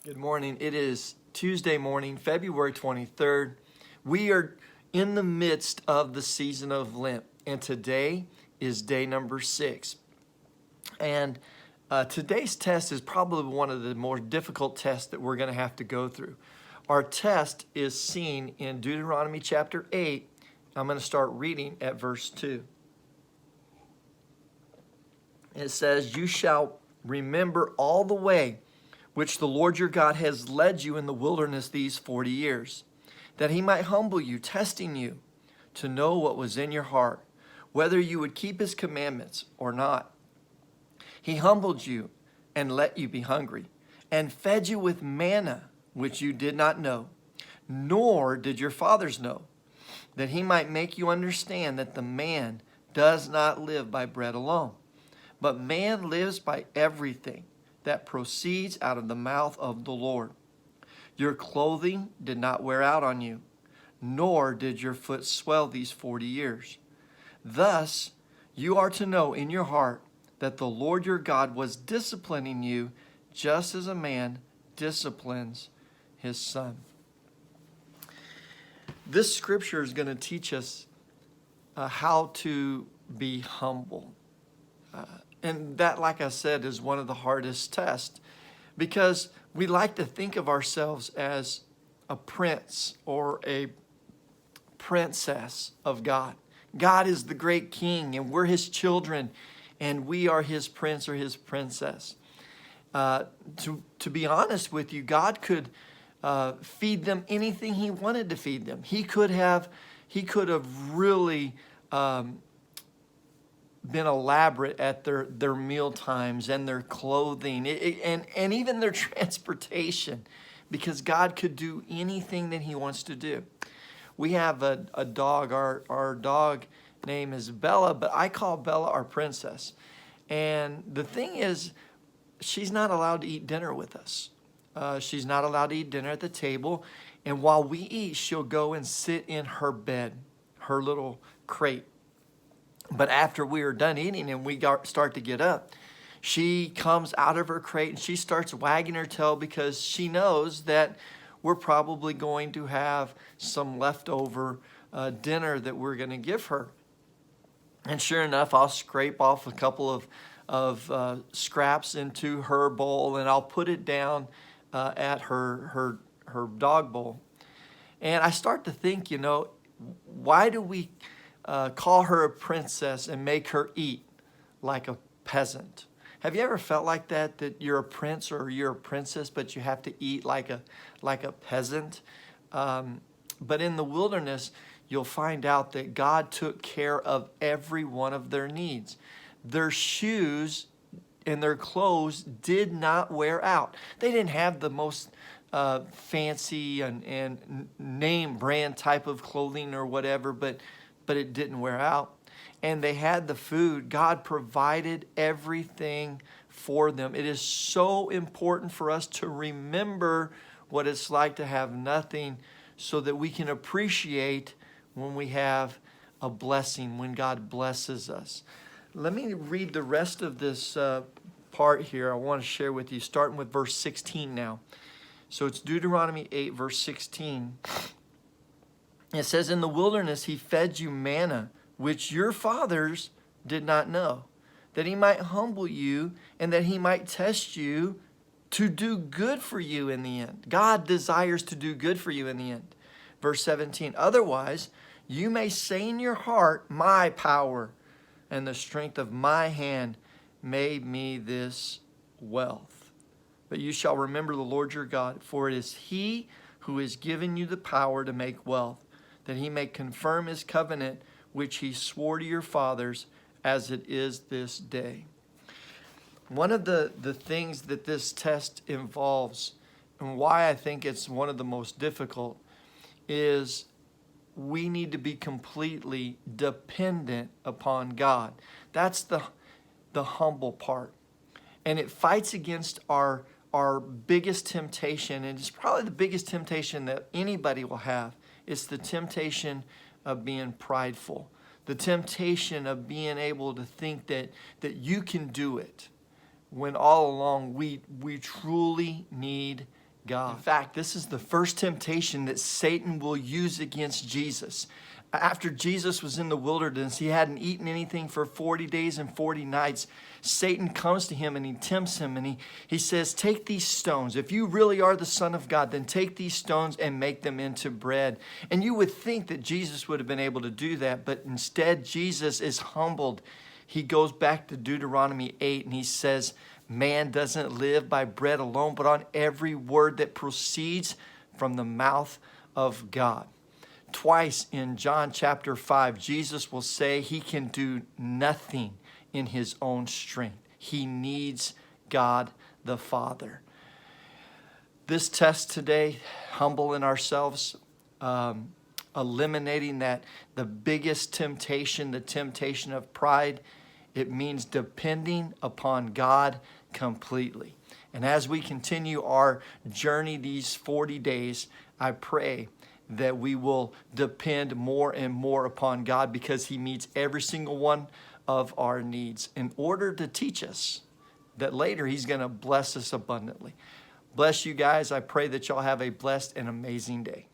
Good morning. It is Tuesday morning, February 23rd. We are in the midst of the season of Lent, and today is day number 6. And today's test is probably one of the more difficult tests that we're going to have to go through. Our test is seen in Deuteronomy chapter 8. I'm going to start reading at verse 2. It says, "You shall remember all the way which the Lord your God has led you in the wilderness these 40 years, that he might humble you, testing you to know what was in your heart, whether you would keep his commandments or not. He humbled you and let you be hungry, and fed you with manna, which you did not know, nor did your fathers know, that he might make you understand that the man does not live by bread alone, but man lives by everything that proceeds out of the mouth of the Lord. Your clothing did not wear out on you, nor did your foot swell these 40 years. Thus you are to know in your heart that the Lord your God was disciplining you just as a man disciplines his son." This scripture is going to teach us how to be humble. And that, like I said, is one of the hardest tests, because we like to think of ourselves as a prince or a princess of God. God is the great king, and we're his children, and we are his prince or his princess. To be honest with you, God could feed them anything he wanted to feed them. He could have really been elaborate at their meal times and their clothing and even their transportation, because God could do anything that he wants to do. We have a dog. Our dog name is Bella, but I call Bella our princess. And the thing is, she's not allowed to eat dinner with us. She's not allowed to eat dinner at the table. And while we eat, she'll go and sit in her bed, her little crate. But after we are done eating and we start to get up, she comes out of her crate and she starts wagging her tail, because she knows that we're probably going to have some leftover dinner that we're going to give her. And sure enough, I'll scrape off a couple of scraps into her bowl, and I'll put it down at her dog bowl. And I start to think, why do we call her a princess and make her eat like a peasant? Have you ever felt like that you're a prince or you're a princess, but you have to eat like a peasant? But in the wilderness, you'll find out that God took care of every one of their needs. Their shoes and their clothes did not wear out. They didn't have the most fancy and name brand type of clothing or whatever, but it didn't wear out. And they had the food. God provided everything for them. It is so important for us to remember what it's like to have nothing, so that we can appreciate when we have a blessing, when God blesses us. Let me read the rest of this part here I want to share with you, starting with verse 16 now. So it's Deuteronomy 8, verse 16. It says, "In the wilderness he fed you manna, which your fathers did not know, that he might humble you and that he might test you to do good for you in the end." God desires to do good for you in the end. Verse 17, "Otherwise you may say in your heart, my power and the strength of my hand made me this wealth. But you shall remember the Lord your God, for it is he who has given you the power to make wealth, that he may confirm his covenant, which he swore to your fathers, as it is this day." One of the things that this test involves, and why I think it's one of the most difficult, is we need to be completely dependent upon God. That's the humble part. And it fights against our biggest temptation, and it's probably the biggest temptation that anybody will have. It's the temptation of being prideful, the temptation of being able to think that you can do it, when all along we truly need God. In fact, this is the first temptation that Satan will use against Jesus. After Jesus was in the wilderness, he hadn't eaten anything for 40 days and 40 nights. Satan comes to him and he tempts him and he says, take these stones. If you really are the Son of God, then take these stones and make them into bread. And you would think that Jesus would have been able to do that, but instead Jesus is humbled. He goes back to Deuteronomy 8 and he says, man doesn't live by bread alone, but on every word that proceeds from the mouth of God. Twice in John chapter 5, Jesus will say he can do nothing in his own strength. He needs God the Father. This test today, humbling ourselves, eliminating the biggest temptation, the temptation of pride, it means depending upon God completely. And as we continue our journey these 40 days, I pray that we will depend more and more upon God because he meets every single one of our needs in order to teach us that later he's going to bless us abundantly. Bless you guys. I pray that y'all have a blessed and amazing day.